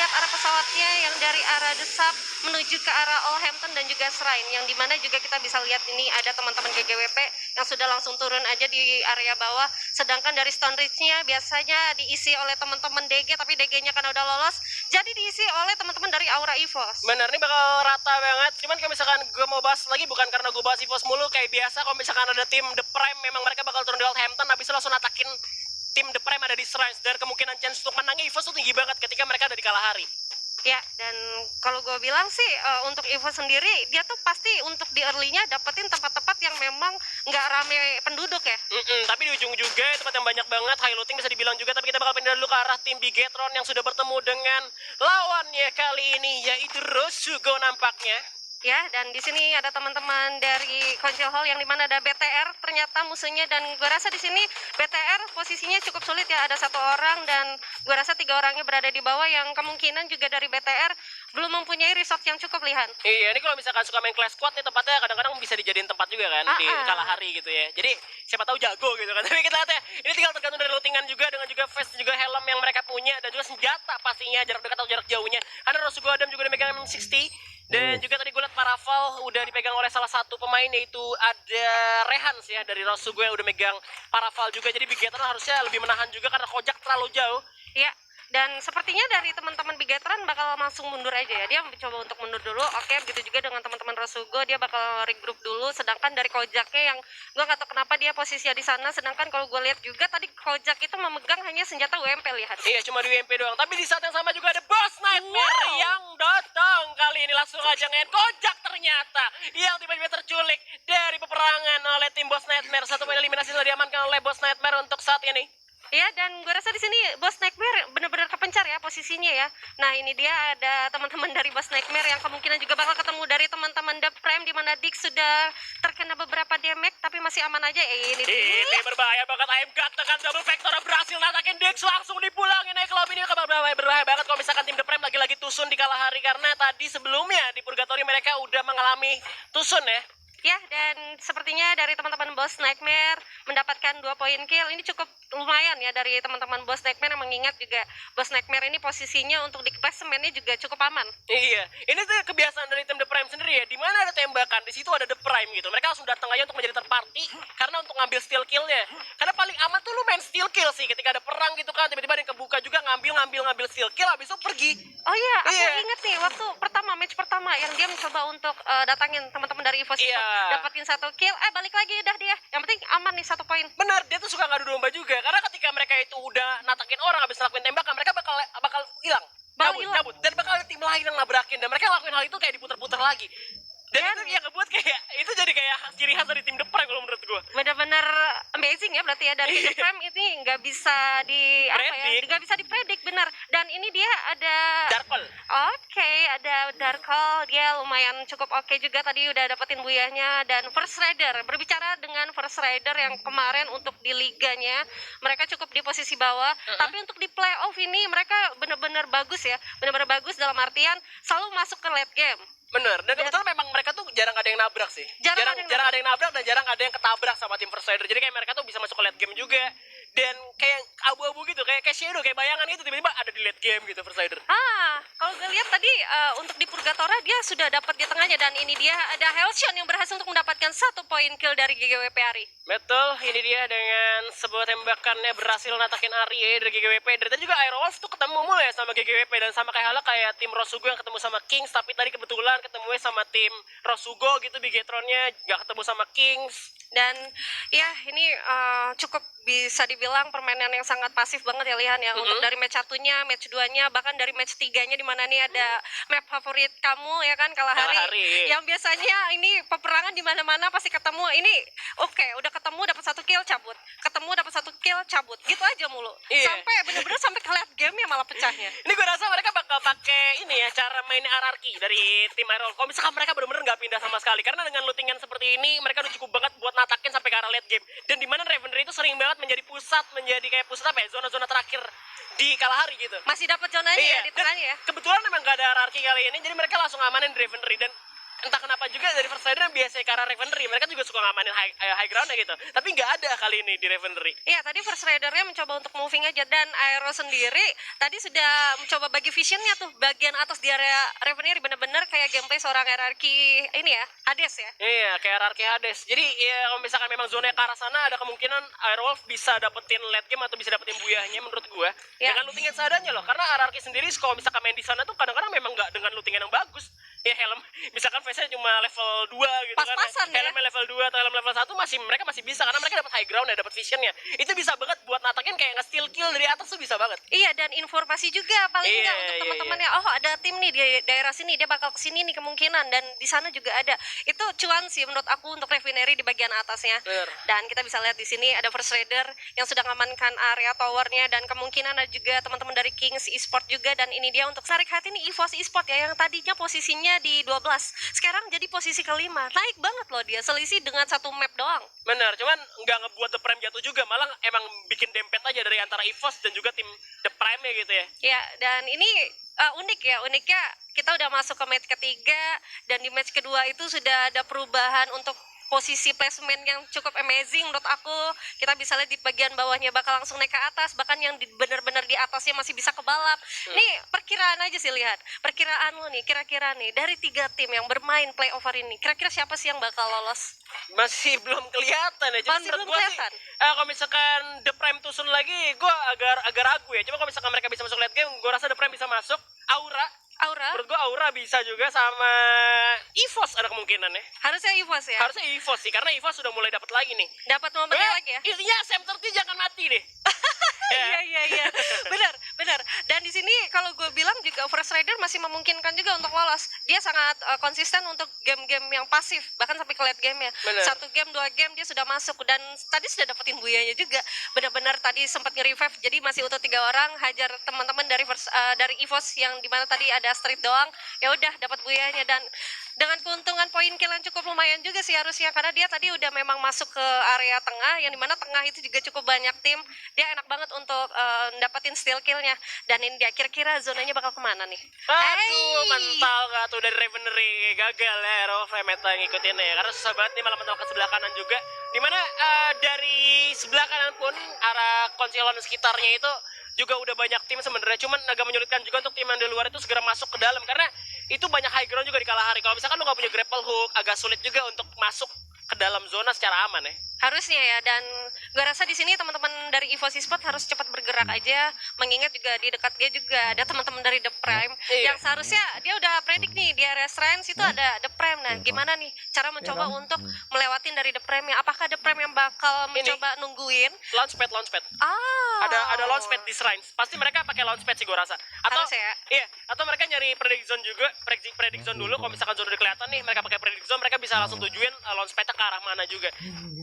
lihat arah pesawatnya yang dari arah Desap menuju ke arah All-Hampton dan juga Shrine, yang dimana juga kita bisa lihat ini ada teman-teman GGWP yang sudah langsung turun aja di area bawah. Sedangkan dari Stone Ridge-nya biasanya diisi oleh teman-teman DG, tapi DG-nya kan udah lolos, jadi diisi oleh teman-teman dari Aura EVOS. Bener, ini bakal rata banget. Cuman kalau misalkan gue mau bahas lagi, bukan karena gue bahas EVOS mulu kayak biasa. Kalau misalkan ada tim The Prime, memang mereka bakal turun di All-Hampton, habis itu langsung atakin tim The Prime ada di Shrines. Dan kemungkinan chance untuk menang EVOS tuh tinggi banget ketika mereka ada di Kalahari. Ya, dan kalau gue bilang sih untuk EVOS sendiri, dia tuh pasti untuk di early-nya dapetin tempat-tempat yang memang nggak rame penduduk ya. Tapi di ujung juga tempat yang banyak banget, high looting bisa dibilang juga. Tapi kita bakal pindah dulu ke arah tim Bigetron yang sudah bertemu dengan lawannya kali ini, yaitu Rosugo nampaknya. Ya, dan di sini ada teman-teman dari Council Hall yang dimana ada BTR ternyata musuhnya, dan gue rasa di sini BTR posisinya cukup sulit ya, ada satu orang dan gue rasa 3 orangnya berada di bawah yang kemungkinan juga dari BTR belum mempunyai resort yang cukup, Lihan. Iya, ini kalau misalkan suka main Clash Squad nih tempatnya kadang-kadang bisa dijadiin tempat juga kan di Kalahari gitu ya. Jadi siapa tahu jago gitu kan. Tapi kita lihat ya, ini tinggal tergantung dari lootingan juga, dengan juga vest juga helm yang mereka punya dan juga senjata pastinya, jarak dekat atau jarak jauhnya. Karena Rosugo Adam juga udah megang M60. Dan juga tadi gue liat Paraval udah dipegang oleh salah satu pemain, yaitu ada Rehans ya dari Rosugo yang udah megang Paraval juga. Jadi Bigetron harusnya lebih menahan juga karena Kojak terlalu jauh. Ya, dan sepertinya dari teman-teman Bigetron bakal langsung mundur aja ya. Dia mencoba untuk mundur dulu. Oke, begitu juga dengan teman-teman Rosugo, dia bakal regroup dulu. Sedangkan dari Kojaknya yang gue nggak tahu kenapa dia posisinya di sana. Sedangkan kalau gue lihat juga tadi Kojak itu memegang hanya senjata UMP, lihat. Iya, cuma di UMP doang. Tapi di saat yang sama juga ada Boss Nightmare yang datang kali ini langsung aja ngen Kojak ternyata yang tiba-tiba terculik dari peperangan oleh tim Boss Nightmare. Satu poin eliminasi telah diamankan oleh Boss Nightmare untuk saat ini. Iya, dan gue rasa di sini Boss Nightmare benar-benar kepencar ya posisinya ya. Nah, ini dia ada teman-teman dari Boss Nightmare yang kemungkinan juga bakal ketemu dari teman-teman The Prime, di mana Dik sudah terkena beberapa damage tapi masih aman aja. Ini Ini berbahaya banget. I'm God dengan double vector berhasil natakin Dix, langsung dipulangin naik ke lobby. Ini berbahaya banget kalau misalkan tim The Prime lagi-lagi tusun di Kalahari, karena tadi sebelumnya di Purgatory mereka udah mengalami tusun ya. Ya, dan sepertinya dari teman-teman Boss Nightmare mendapatkan 2 poin kill. Ini cukup lumayan ya dari teman-teman Boss Nightmare, mengingat juga Boss Nightmare ini posisinya untuk di klasemennya juga cukup aman. Iya, ini tuh kebiasaan dari tim The Prime sendiri ya. Di mana ada tembakan, di situ ada The Prime gitu. Mereka langsung datang aja untuk menjadi third party karena untuk ngambil steal kill-nya. Karena paling aman tuh lu main steal kill sih ketika ada perang gitu kan, tiba-tiba ada yang kebuka juga ngambil steal kill, habis itu pergi. Oh iya, aku Iya. inget nih waktu match pertama yang dia mencoba untuk datangin teman-teman dari EVOS itu, dapatin 1 kill, balik lagi udah dia. Yang penting aman nih 1 poin. Benar, dia tuh suka ngadu domba juga. Karena ketika mereka itu udah natakin orang habis ngelakuin tembakan, mereka bakal hilang. Cabut. Dan bakal ada tim lain yang nabrakin, dan mereka lakuin hal itu kayak diputer-puter lagi. Dan itu yang ngebuat kayak itu jadi kayak ciri khas dari tim The Prime kalau menurut gue. Benar-benar amazing ya berarti ya dari The Prime ini nggak bisa nggak bisa dipredik, benar. Dan ini dia ada Darkol. Oke, ada Darkol, dia lumayan cukup oke juga, tadi udah dapetin buyahnya. Dan First Rider, berbicara dengan First Rider yang kemarin untuk di liganya mereka cukup di posisi bawah, tapi untuk di playoff ini mereka benar-benar bagus ya, benar-benar bagus dalam artian selalu masuk ke late game. Bener, dan kebetulan memang mereka tuh jarang ada yang nabrak sih. Jarang ada yang nabrak dan jarang ada yang ketabrak sama tim First Rider. Jadi kayak mereka tuh bisa masuk ke late game juga. Dan kayak abu-abu gitu, kayak shadow, kayak bayangan itu tiba-tiba ada di late game gitu First Rider. Kalau gue lihat tadi untuk di Purgatora dia sudah dapat di tengahnya, dan ini dia ada Hellshot yang berhasil untuk mendapatkan 1 poin kill dari GGWP Ari. Betul, ini dia dengan sebuah tembakannya berhasil natakin Ari ya dari GGWP. Dari tadi juga Aerowolf tuh ketemu mulai sama GGWP, dan sama kayak tim Rosugo yang ketemu sama Kings, tapi tadi kebetulan ketemunya sama tim Rosugo gitu, Bigetronnya gak ketemu sama Kings. Dan ya ini cukup bisa dibilang permainan yang sangat pasif banget ya, Lihan ya. Untuk dari match 1-nya, match 2-nya, bahkan dari match 3-nya, di mana nih ada map favorit kamu ya kan, Kalahari. Yang biasanya ini peperangan di mana-mana pasti ketemu. Ini udah ketemu dapat 1 kill cabut, ketemu dapat 1 kill cabut, gitu aja mulu. Sampai bener-bener sampai ke late game ya malah pecahnya. Ini gue rasa mereka bakal pakai ini ya, cara main hierarki dari tim Aerowolf. Kalau misalkan mereka bener-bener nggak pindah sama sekali, karena dengan lootingan seperti ini mereka udah cukup banget buat natakin sampai ke arah late game. Dan di mana Revenry itu sering banget menjadi pusat apa ya, zona-zona terakhir di Kalahari gitu. Masih dapat zonanya ya di tengahnya ya. Kebetulan memang gak ada hierarki kali ini, jadi mereka langsung amanin Revenry. Dan entah kenapa juga dari First Rider biasanya karena Revenery mereka juga suka ngamanin high ground gitu, tapi nggak ada kali ini di Revenery. Iya, tadi First Rider-nya mencoba untuk moving aja, dan Aero sendiri tadi sudah mencoba bagi visionnya tuh bagian atas di area Revenery, bener-bener kayak gameplay seorang hierarki ini ya, Hades ya. Iya, kayak hierarki Hades. Jadi ya kalau misalkan memang zona ke arah sana ada kemungkinan Airwolf bisa dapetin late game atau bisa dapetin buyahnya menurut gua. Ya. Dengan looting yang seadanya loh, karena hierarki sendiri kalau misalkan main di sana tuh kadang-kadang memang nggak dengan looting yang bagus. Ya helm misalkan face-nya cuma level 2 gitu Pas-pasan kan. Helmnya level 2 atau helm level 1 mereka masih bisa karena mereka dapat high ground ya, dapat visionnya. Itu bisa banget buat natakin kayak nge-steal kill dari atas tuh bisa banget. Iya, dan informasi juga paling Iya, enggak untuk iya, teman-temannya. Oh, ada tim nih di daerah sini, dia bakal kesini nih kemungkinan, dan di sana juga ada. Itu cuan sih menurut aku untuk Refinery di bagian atasnya. Bener. Dan kita bisa lihat di sini ada First Raider yang sudah mengamankan area towernya, dan kemungkinan ada juga teman-teman dari Kings Esport juga. Dan ini dia untuk Sarik Hati nih, EVOS Esport ya, yang tadinya posisinya di 12, sekarang jadi posisi kelima. Naik banget loh dia, selisih dengan satu map doang. Bener, cuman nggak ngebuat The Prime jatuh juga, malah emang bikin dempet aja dari antara EVOS dan juga tim The Prime ya gitu ya. Ya, dan ini unik ya, uniknya kita udah masuk ke match ketiga, dan di match kedua itu sudah ada perubahan untuk posisi placement yang cukup amazing menurut aku. Kita bisa lihat di bagian bawahnya bakal langsung naik ke atas, bahkan yang benar-benar di atasnya masih bisa ke balap. Nih perkiraan aja sih, lihat perkiraan lu nih, kira-kira nih dari 3 tim yang bermain playover ini, kira-kira siapa sih yang bakal lolos? Masih belum kelihatan ya. Cuman Masih menurut belum gua kelihatan. sih, kalau misalkan The Prime tusun lagi, gua agak ragu ya. Cuma kalau misalkan mereka bisa masuk late game, gua rasa The Prime bisa masuk. Aura Menurut gua Aura bisa juga, sama EVOS ada kemungkinan ya. harusnya EVOS ya, Harusnya EVOS sih, karena EVOS sudah mulai dapat lagi nih. dapat momennya lagi ya. Intinya Sam30 jangan mati deh. Ya. Iya, benar. Dan di sini kalau gue bilang juga First Rider masih memungkinkan juga untuk lolos. Dia sangat konsisten untuk game-game yang pasif, bahkan sampai ke late game ya. Bener. 1 game, 2 game dia sudah masuk, dan tadi sudah dapetin buyanya juga. Benar-benar tadi sempat nge-revive, jadi masih utuh 3 orang, hajar teman-teman dari dari EVOS yang dimana tadi ada street doang. Ya udah dapat buyanya, dan dengan keuntungan poin kill yang cukup lumayan juga sih harusnya, karena dia tadi udah memang masuk ke area tengah, yang dimana tengah itu juga cukup banyak tim. Dia enak banget untuk dapetin steal killnya. Dan ini dia, kira-kira zonanya bakal kemana nih? Aduh, mental gak tuh dari Revenery, gagal ya Hero Meta ngikutin ya, karena susah banget nih malah mental ke sebelah kanan juga, dimana dari sebelah kanan pun arah Concealon sekitarnya itu juga udah banyak tim sebenarnya, cuman agak menyulitkan juga untuk tim yang di luar itu segera masuk ke dalam, karena itu banyak high ground juga di Kalahari. Kalau misalkan lu gak punya grapple hook, agak sulit juga untuk masuk ke dalam zona secara aman ya. Harusnya ya, dan gue rasa di sini teman-teman dari EVOS Esport harus cepat bergerak aja, mengingat juga di dekat dia juga ada teman-teman dari The Prime yang seharusnya dia udah predik nih di area Shrines itu ada The Prime. Nah, gimana nih cara mencoba untuk melewatin dari The Prime ya? Apakah The Prime yang bakal mencoba nungguin Launchpad. Ada launchpad di Shrines. Pasti mereka pakai launchpad sih gue rasa. Atau harusnya ya. iya, atau mereka nyari predict zone juga, predict zone dulu. Kalau misalkan zone udah kelihatan nih, mereka pakai predict zone, mereka bisa langsung tujuin launchpadnya ke arah mana juga.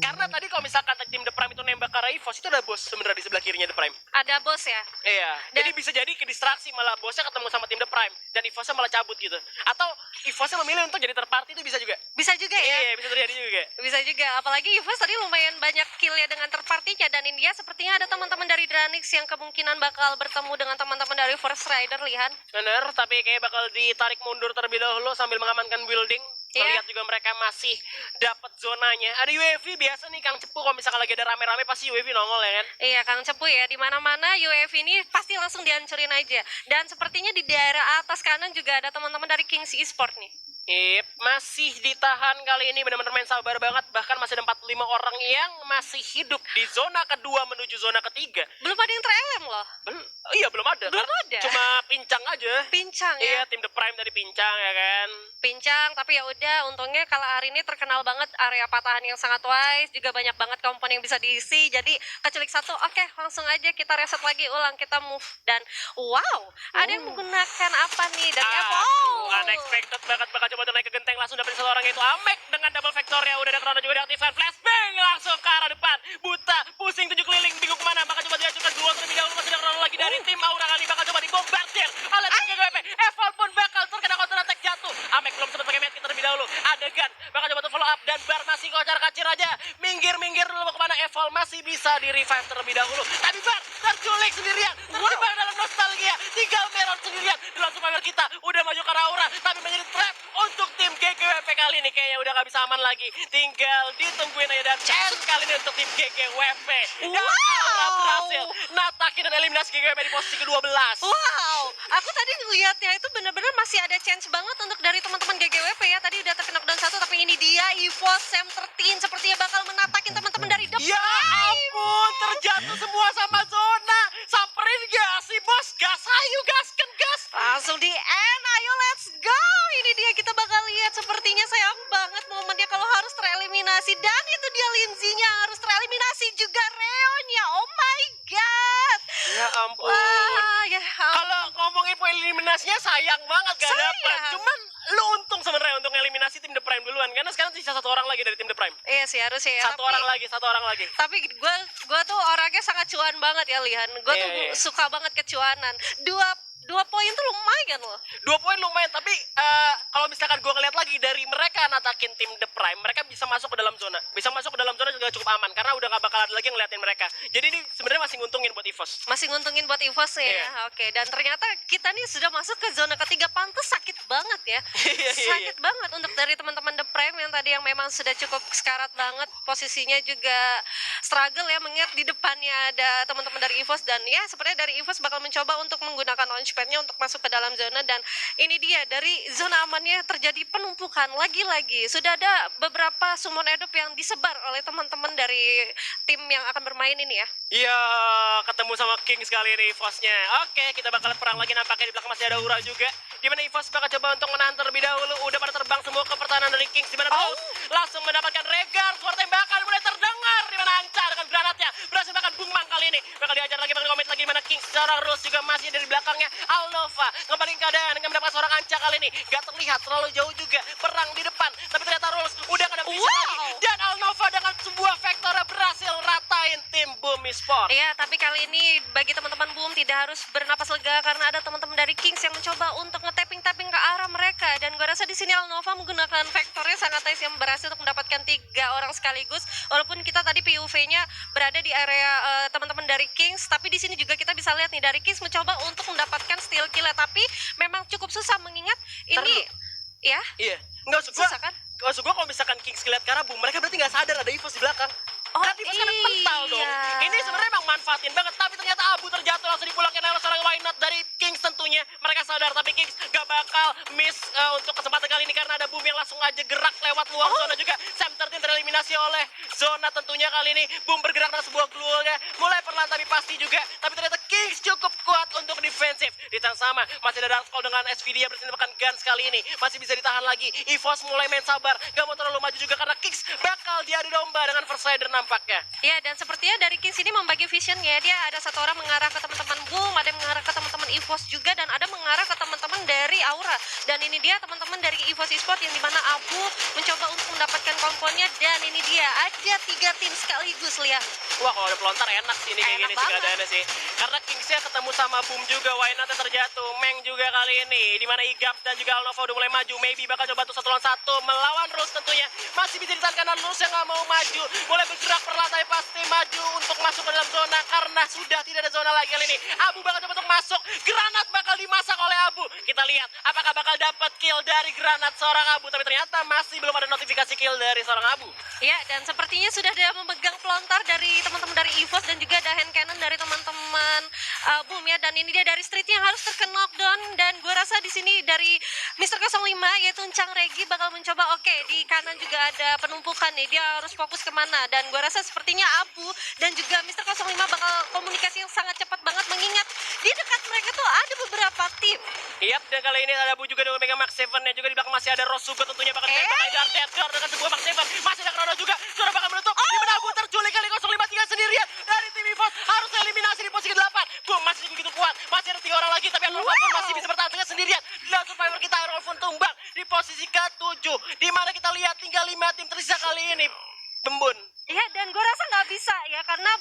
Karena tadi kalau misalkan tim The Prime itu nembak ke arah EVOS, itu ada bos sebenarnya di sebelah kirinya The Prime. Ada bos ya. Iya, jadi bisa jadi ke distraksi, malah bosnya ketemu sama tim The Prime dan EVOSnya malah cabut gitu. Atau EVOSnya memilih untuk jadi third party, itu bisa juga. Bisa juga ya. Iya, bisa terjadi juga. Bisa juga, apalagi EVOS tadi lumayan banyak killnya dengan third party-nya, dan India sepertinya ada teman-teman dari Dranix yang kemungkinan bakal bertemu dengan teman-teman dari First Rider, Lihan. Bener, tapi kayak bakal ditarik mundur terlebih dahulu sambil mengamankan building. Iya. Melihat juga mereka masih dapat zonanya. Ada UAV biasa nih Kang Cepu, kalau misalkan lagi ada rame-rame pasti UAV nongol ya kan. Iya, Kang Cepu ya, di mana-mana UAV ini pasti langsung dihancurin aja. Dan sepertinya di daerah atas kanan juga ada teman-teman dari Kings Esport nih. Masih ditahan kali ini, benar-benar main sabar banget. Bahkan masih ada 45 orang yang masih hidup di zona kedua menuju zona ketiga. Belum ada yang ter-LM loh. Iya, belum ada. Belum Karena ada. Cuma pincang aja. Pincang ya. Iya, tim The Prime dari pincang ya kan. Pincang, tapi ya udah, untungnya kalau hari ini terkenal banget area patahan yang sangat wise, juga banyak banget komponen yang bisa diisi. Jadi kecelik satu, oke, langsung aja kita reset lagi, ulang, kita move. Dan wow, ada yang menggunakan apa nih dari Apple. Unexpected banget, bakal coba naik ke genteng, langsung dapetin satu orang, yaitu Amek dengan double vektornya. Udah ada Trono juga diaktifkan, flashbang langsung ke arah depan, buta, pusing, 7 keliling, bingung kemana. Bakal coba diajukan 2 terlebih dahulu, masih ada Trono lagi dari tim Aura kali, bakal coba dibombardir oleh tim GGWP. Eval pun bakal terkena counter attack, jatuh. Amek belum sempat pakai medkit terlebih dahulu, ada Gun, bakal coba tuh follow up, dan Bar masih kocar-kacir aja, minggir dulu mau kemana. Eval masih bisa di revive terlebih dahulu, tapi Bar terculik sendirian, terjebak dalam nostalgia, tinggal Meron sendirian. Langsung pamer kita udah maju ke arah Aura, tapi menjadi trap untuk tim GGWP. GGWP kali ini kayaknya udah gak bisa aman lagi. Tinggal ditungguin aja dan chance kali ini untuk tim GGWP. Dan Aura berhasil natakin dan eliminasi GGWP di posisi ke-12. Wow, aku tadi ngelihatnya itu benar-benar masih ada chance banget untuk dari teman-teman GGWP ya. Tadi udah terkena knockdown 1, tapi ini dia EVOS Sam 13 sepertinya bakal menatakin teman-teman dari The Ya ampun, terjatuh semua sama zona. Samperin gak sih bos? Gas, ayo gaskan gas. Langsung di end, ayo let's go. Ini dia kita bakal lihat, sepertinya sayang banget momennya kalau harus tereliminasi. Dan itu dia Lindsay-nya harus tereliminasi juga Reonya. Oh my god. Ya ampun. Wah, ya ampun. Kalau ngomongin poin eliminasinya sayang banget gak Sayang. dapat. Cuman lu untung sebenarnya untuk eliminasi tim The Prime duluan karena sekarang sisa 1 orang lagi dari tim The Prime. Iya sih harusnya ya. Satu orang lagi. Tapi gue tuh orangnya sangat cuan banget ya Lihan. Gue tuh Iya. suka banget kecuanan. Dua poin tuh lumayan loh. 2 poin lumayan, tapi kalau misalkan gue ngeliat lagi dari mereka natakin tim The Prime, mereka bisa masuk ke dalam zona. Bisa masuk ke dalam zona juga cukup aman karena udah gak bakal ada lagi yang ngeliatin mereka. Jadi ini sebenarnya masih nguntungin buat EVOS. Masih nguntungin buat EVOS ya. Iya. Oke, dan ternyata kita nih sudah masuk ke zona ketiga. Pantes sakit banget ya. Iya. Sakit banget untuk dari teman-teman The Prime yang tadi yang memang sudah cukup sekarat banget. Posisinya juga struggle ya, mengingat di depannya ada teman-teman dari EVOS. Dan ya sepertinya dari EVOS bakal mencoba untuk menggunakan launchpad-nya untuk masuk ke dalam zona. Dan ini dia, dari zona amannya terjadi penumpukan. Lagi-lagi sudah ada beberapa summon edop yang disebar oleh teman-teman dari tim yang akan bermain ini ya. Iya, ketemu sama King sekali ini EVOS-nya. Oke, kita bakal perang lagi, nampaknya di belakang masih ada Aura juga. Dimana EVOS bakal coba untuk menahan terlebih dahulu. Udah pada terbang semua ke pertahanan dari Kings. Dimana Paus langsung mendapatkan Regar. Suara tembakan mulai terdengar. Dimana Anca dengan granatnya berhasil makan Bungmang kali ini. Bakal diajar lagi, bakal komit lagi. Dimana Kings seorang Rose juga masih dari belakangnya. Alnova ngebalikin keadaan dengan mendapatkan seorang Anca kali ini. Gak terlihat terlalu jauh juga. Perang di depan. Tapi ternyata Rose udah gak ada bisa lagi. Dan Alnova dengan sebuah vektornya berhasil ratain tim Boom Esports. Iya, tapi kali ini bagi teman-teman Boom tidak harus bernapas lega karena ada teman-teman dari Kings yang mencoba untuk nge-tapping-tapping ke arah mereka. Dan gue rasa di sini Alnova menggunakan vektornya sangat nice yang berhasil untuk mendapatkan 3 orang sekaligus. Walaupun kita tadi PUV-nya berada di area teman-teman dari Kings, tapi di sini juga kita bisa lihat nih dari Kings mencoba untuk mendapatkan steal kill, tapi memang cukup susah mengingat ini ya. Iya, nggak usah gua. Susah kan? Maksud gue kalau misalkan Kings ngeliat ke arah Boom, mereka berarti nggak sadar ada EVOS di belakang. Oh, kan EVOS kan mental dong. iya. Ini sebenarnya emang manfaatin banget, tapi ternyata Abu terjatuh langsung dipulangin oleh seorang Why Not dari Kings tentunya. Mereka sadar, tapi Kings gak bakal miss untuk kesempatan kali ini karena ada Boom yang langsung aja gerak lewat luar zona juga. Sam 13 tereliminasi oleh zona tentunya kali ini. Boom bergerak dengan sebuah glue-nya. Mulai perlahan tapi pasti juga. Tapi ternyata Kings cukup kuat untuk defensif. Di tangan sama, masih ada Dark Skull dengan SVD yang berhasil mendapatkan Guns kali ini. Masih bisa ditahan lagi. EVOS mulai main sabar. Gak mau terlalu maju juga karena Kings bakal diadu domba dengan First Rider nampaknya. Ya, dan sepertinya dari Kings ini membagi visionnya. Dia ada satu orang mengarah ke teman-teman Boom, ada yang mengarah ke teman-teman EVOS juga, dan ada mengarah ke teman-teman dari Aura. Dan ini dia teman-teman dari EVOS Esports yang dimana Abu mencoba untuk mendapatkan komponnya. Dan ini dia, ada 3 tim sekaligus, lihat. Wah, kalau ada pelontar enak sih ini kayak Enak gini sih banget. keadaannya sih. Karena Kingsnya ketemu sama Boom juga, Why Not terjatuh, Meng juga kali ini. Dimana Igap dan juga Alnova udah mulai maju. Maybe bakal coba tuh 1 lawan 1 melawan Rose tentunya. Masih bisa ditahan karena Rose yang gak mau maju. Mulai bergerak perlahan tapi pasti maju untuk masuk ke dalam zona karena sudah tidak ada zona lagi kali ini. Abu bakal coba untuk masuk. Granat bakal dimasak oleh Abu. Kita lihat apakah bakal dapat kill dari granat seorang Abu. Tapi ternyata masih belum ada notifikasi kill dari seorang Abu. Ya, dan sepertinya sudah ada memegang pelontar dari teman-teman dari EVOS dan juga ada hand cannon dari teman-teman Boom ya. Dan ini dia dari Street yang harus terkena knockdown. Dan gue rasa di sini dari Mr. 05 yaitu Uncang Regi bakal mencoba. Oke, di kanan juga ada penumpukan nih. Dia harus fokus kemana. Dan gue rasa sepertinya Abu dan juga Mr. 05 bakal komunikasi yang sangat cepat banget mengingat di dekat mereka tuh ada beberapa tim. Yap, dan kali ini ada Abu juga dengan Mega Max 7 dan juga di belakang masih ada Rosugo tentunya bakal ditembak oleh Dark Edgar dengan sebuah Max 7. Masih ada Chrono juga. Sudah bakal menutup. Di mana Abu terculik kali 053 sendirian dari tim EVOS harus eliminasi di posisi 8. Boom, masih begitu kuat. Masih ada 3 orang lagi tapi Alnova pun masih bisa bertahan dengan sendirian. Dan survivor kita Iron pun tumbang di posisi ke-7. Di mana kita lihat tinggal 5 tim tersisa kali ini. Bembun. Ya, dan gue rasa nggak bisa ya karena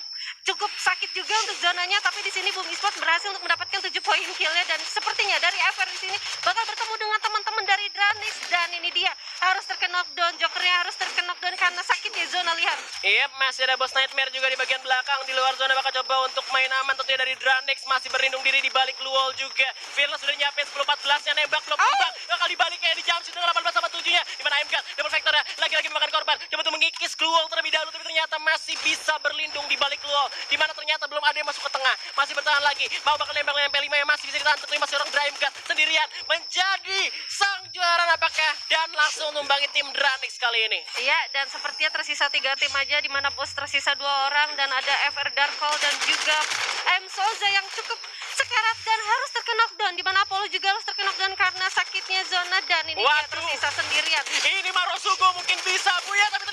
cukup sakit juga untuk zonanya. Tapi di sini Boom Esports berhasil untuk mendapatkan 7 poin killnya dan sepertinya dari FR di sini bakal bertemu dengan teman-teman dari Dranix. Dan ini dia harus terkena knockdown, Jokernya harus terkena knockdown karena sakit ya zona, lihat. Yep, masih ada Boss Nightmare juga di bagian belakang. Di luar zona bakal coba untuk main aman tentunya dari Dranix. Masih berlindung diri di balik wall juga. Fearless sudah nyiapin 10-14 nya nembak belum tumbang. Bakal dibalik kayak di jump shoot dengan 18 sama 7 nya. di mana Aimgan double vector lagi-lagi memakan korban, coba untuk mengikis Kluol terlebih dahulu, tapi ternyata masih bisa berlindung di balik Kluol, di mana ternyata belum ada yang masuk ke tengah, masih bertahan lagi, mau bakal nembak dengan P5 yang masih bisa ditahan, tentunya masih orang Dreamcast sendirian menjadi sang juara apakah, dan langsung numbangi tim Dranix kali ini. Iya, dan sepertinya tersisa 3 tim aja, di mana bos tersisa 2 orang, dan ada FR Darkhold dan juga M Soza yang cukup sekarat dan harus terkena knockdown, di mana Apollo juga harus terkena knockdown karena sakitnya Zona, dan ini dia Waduh. tersisa sendirian. Ini Marosugo mungkin bisa Buya, tapi